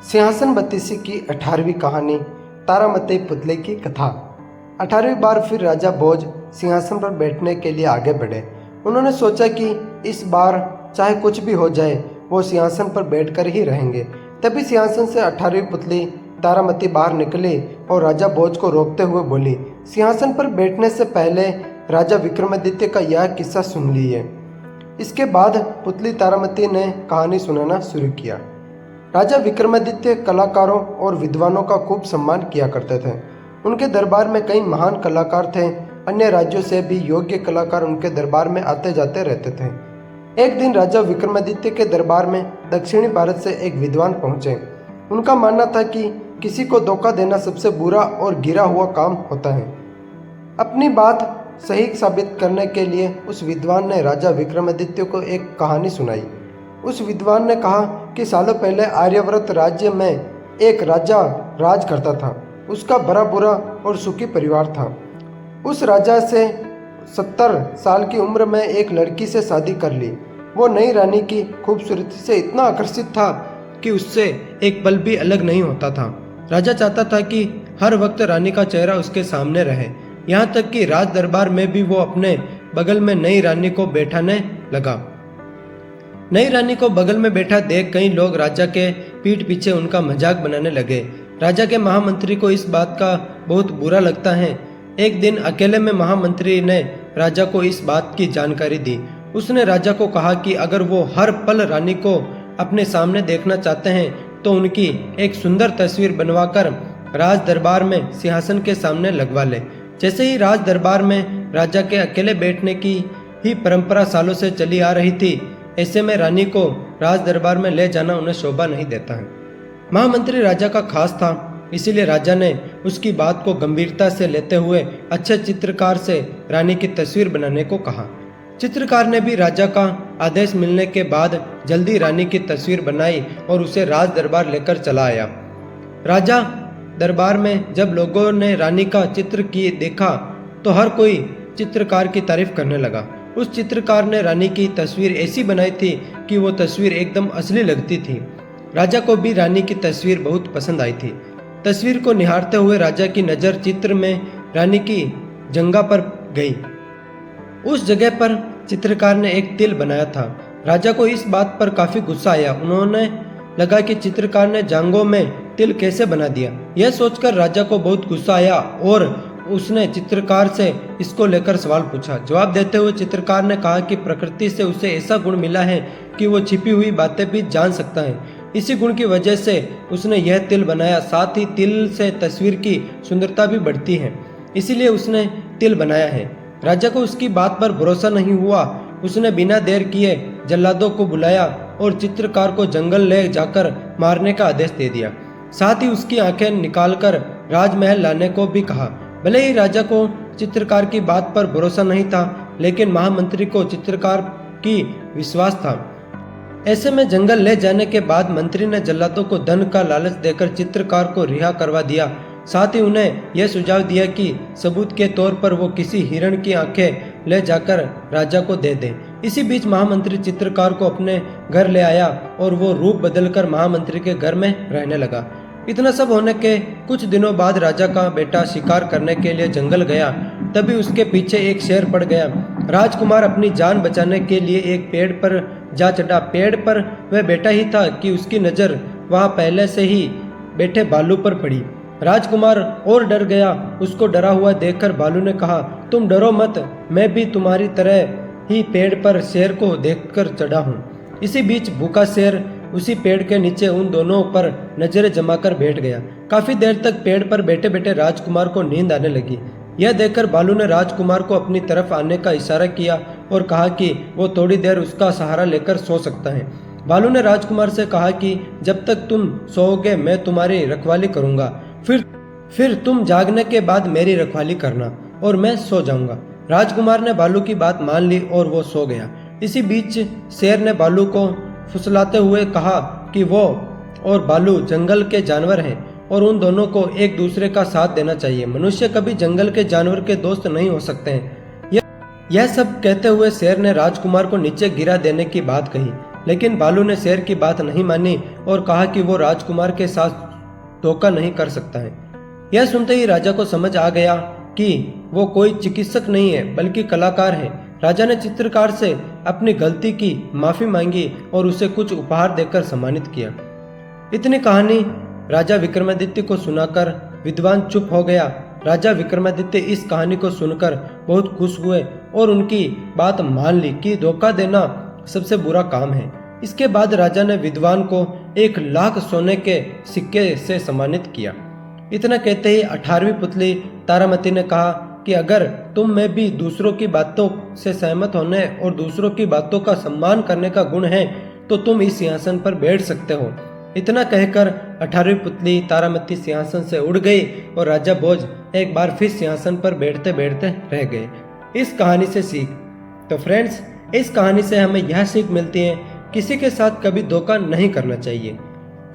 सिंहासन बत्तीसी की 18वीं कहानी तारामती पुतले की कथा। 18वीं बार फिर राजा भोज सिंहासन पर बैठने के लिए आगे बढ़े। उन्होंने सोचा कि इस बार चाहे कुछ भी हो जाए वो सिंहासन पर बैठकर ही रहेंगे। तभी सिंहासन से 18वीं पुतली तारामती बाहर निकली और राजा भोज को रोकते हुए बोली, सिंहासन पर बैठने से पहले राजा विक्रमादित्य का यह किस्सा सुन लीजिए। इसके बाद पुतली तारामती ने कहानी सुनाना शुरू किया। राजा विक्रमादित्य कलाकारों और विद्वानों का खूब सम्मान किया करते थे। उनके दरबार में कई महान कलाकार थे। अन्य राज्यों से भी योग्य कलाकार उनके दरबार में आते जाते रहते थे। एक दिन राजा विक्रमादित्य के दरबार में दक्षिणी भारत से एक विद्वान पहुंचे। उनका मानना था कि किसी को धोखा देना सबसे बुरा और गिरा हुआ काम होता है। अपनी बात सही साबित करने के लिए उस विद्वान ने राजा विक्रमादित्य को एक कहानी सुनाई। उस विद्वान ने कहा कि सालों पहले आर्यव्रत राज्य में एक राजा राज करता था। उसका बड़ा बुरा और सुखी परिवार था। उस राजा से 70 साल की उम्र में एक लड़की से शादी कर ली। वो नई रानी की खूबसूरती से इतना आकर्षित था कि उससे एक पल भी अलग नहीं होता था। राजा चाहता था कि हर वक्त रानी का चेहरा उसके सामने रहे। यहाँ तक कि राज दरबार में भी वो अपने बगल में नई रानी को बैठाने लगा। नई रानी को बगल में बैठा देख कई लोग राजा के पीठ पीछे उनका मजाक बनाने लगे। राजा के महामंत्री को इस बात का बहुत बुरा लगता है। एक दिन अकेले में महामंत्री ने राजा को इस बात की जानकारी दी। उसने राजा को कहा कि अगर वो हर पल रानी को अपने सामने देखना चाहते हैं तो उनकी एक सुंदर तस्वीर बनवाकर राज दरबार में सिंहासन के सामने लगवा ले। जैसे ही राज दरबार में राजा के अकेले बैठने की ही परंपरा सालों से चली आ रही थी, ऐसे में रानी को राज दरबार में ले जाना उन्हें शोभा नहीं देता है। महामंत्री राजा का खास था, इसीलिए राजा ने उसकी बात को गंभीरता से लेते हुए अच्छे चित्रकार से रानी की तस्वीर बनाने को कहा। चित्रकार ने भी राजा का आदेश मिलने के बाद जल्दी रानी की तस्वीर बनाई और उसे राज दरबार लेकर चला आया। राजा दरबार में जब लोगों ने रानी का चित्र की देखा तो हर कोई चित्रकार की तारीफ करने लगा। उस चित्रकार ने रानी की तस्वीर ऐसी बनाई थी कि वो तस्वीर एकदम असली लगती थी। राजा को भी रानी की तस्वीर बहुत पसंद आई थी। तस्वीर को निहारते हुए राजा की नज़र चित्र में रानी की जंघा पर गई। उस जगह पर चित्रकार ने एक तिल बनाया था। राजा को इस बात पर काफ़ी गुस्सा आया। उन्होंने लगा कि चित्रकार ने जांघों में तिल कैसे बना दिया। यह सोचकर राजा को बहुत गुस्सा आया और उसने चित्रकार से इसको लेकर सवाल पूछा। जवाब देते हुए चित्रकार ने कहा कि प्रकृति से उसे ऐसा गुण मिला है कि वो छिपी हुई बातें भी जान सकता है। इसी गुण की वजह से उसने यह तिल बनाया। साथ ही तिल से तस्वीर की सुंदरता भी बढ़ती है, इसीलिए उसने तिल बनाया है। राजा को उसकी बात पर भरोसा नहीं हुआ। उसने बिना देर किए जल्लादों को बुलाया और चित्रकार को जंगल ले जाकर मारने का आदेश दे दिया। साथ ही उसकी आंखें निकालकर राजमहल लाने को भी कहा। भले ही राजा को चित्रकार की बात पर भरोसा नहीं था, लेकिन महामंत्री को चित्रकार की विश्वास था। ऐसे में जंगल ले जाने के बाद मंत्री ने जल्लादों को धन का लालच देकर चित्रकार को रिहा करवा दिया। साथ ही उन्हें यह सुझाव दिया कि सबूत के तौर पर वो किसी हिरण की आंखें ले जाकर राजा को दे दे। इसी बीच महामंत्री चित्रकार को अपने घर ले आया और वो रूप बदलकर महामंत्री के घर में रहने लगा। इतना सब होने के कुछ दिनों बाद राजा का बेटा शिकार करने के लिए जंगल गया। तभी उसके पीछे एक शेर पड़ गया। राजकुमार अपनी जान बचाने के लिए एक पेड़ पर जा चढ़ा। पेड़ पर वह बैठा ही था कि उसकी नज़र वहाँ पहले से ही बैठे भालू पर पड़ी। राजकुमार और डर गया। उसको डरा हुआ देखकर भालू ने कहा, तुम डरो मत, मैं भी तुम्हारी तरह ही पेड़ पर शेर को देखकर चढ़ा हूँ। इसी बीच भूखा शेर उसी पेड़ के नीचे उन दोनों पर नजरें जमाकर बैठ गया। काफी देर तक पेड़ पर बैठे बैठे राजकुमार को नींद आने लगी। यह देखकर भालू ने राजकुमार को अपनी तरफ आने का इशारा किया और कहा कि वो थोड़ी देर उसका सहारा लेकर सो सकता है। भालू ने राजकुमार से कहा कि जब तक तुम सोओगे मैं तुम्हारी रखवाली करूंगा, फिर तुम जागने के बाद मेरी रखवाली करना और मैं सो जाऊंगा। राजकुमार ने भालू की बात मान ली और वो सो गया। इसी बीच शेर ने भालू को फुसलाते हुए कहा कि वो और भालू जंगल के जानवर हैं और उन दोनों को एक दूसरे का साथ देना चाहिए। मनुष्य कभी जंगल के जानवर के दोस्त नहीं हो सकते हैं। यह सब कहते हुए शेर ने राजकुमार को नीचे गिरा देने की बात कही। लेकिन बालू ने शेर की बात नहीं मानी और कहा कि वो राजकुमार के साथ धोखा नहीं कर सकता है। यह सुनते ही राजा को समझ आ गया कि वो कोई चिकित्सक नहीं है बल्कि कलाकार है। राजा ने चित्रकार से अपनी गलती की माफी मांगी और उसे कुछ उपहार देकर सम्मानित किया। इतनी कहानी राजा विक्रमादित्य को सुनाकर विद्वान चुप हो गया। राजा विक्रमादित्य इस कहानी को सुनकर बहुत खुश हुए और उनकी बात मान ली कि धोखा देना सबसे बुरा काम है। इसके बाद राजा ने विद्वान को 1,00,000 सोने के सिक्के से सम्मानित किया। इतना कहते ही 18वीं पुतली तारामती ने कहा कि अगर तुम में भी दूसरों की बातों से सहमत होने और दूसरों की बातों का सम्मान करने का गुण है तो तुम इस सिंहासन पर बैठ सकते हो। इतना कहकर 18वीं पुतली तारामती सिंहासन से उड़ गई और राजा भोज एक बार फिर सिंहासन पर बैठते बैठते रह गए। इस कहानी से सीख। तो फ्रेंड्स, इस कहानी से हमें यह सीख मिलती है, किसी के साथ कभी धोखा नहीं करना चाहिए।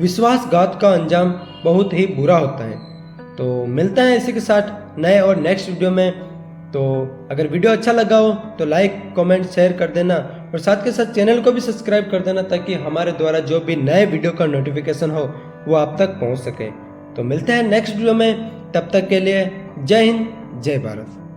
विश्वासघात का अंजाम बहुत ही बुरा होता है। तो मिलते हैं इसी के साथ नए और नेक्स्ट वीडियो में। तो अगर वीडियो अच्छा लगा हो तो लाइक, कमेंट, शेयर कर देना और साथ के साथ चैनल को भी सब्सक्राइब कर देना ताकि हमारे द्वारा जो भी नए वीडियो का नोटिफिकेशन हो वो आप तक पहुंच सके। तो मिलते हैं नेक्स्ट वीडियो में, तब तक के लिए जय हिंद, जय भारत।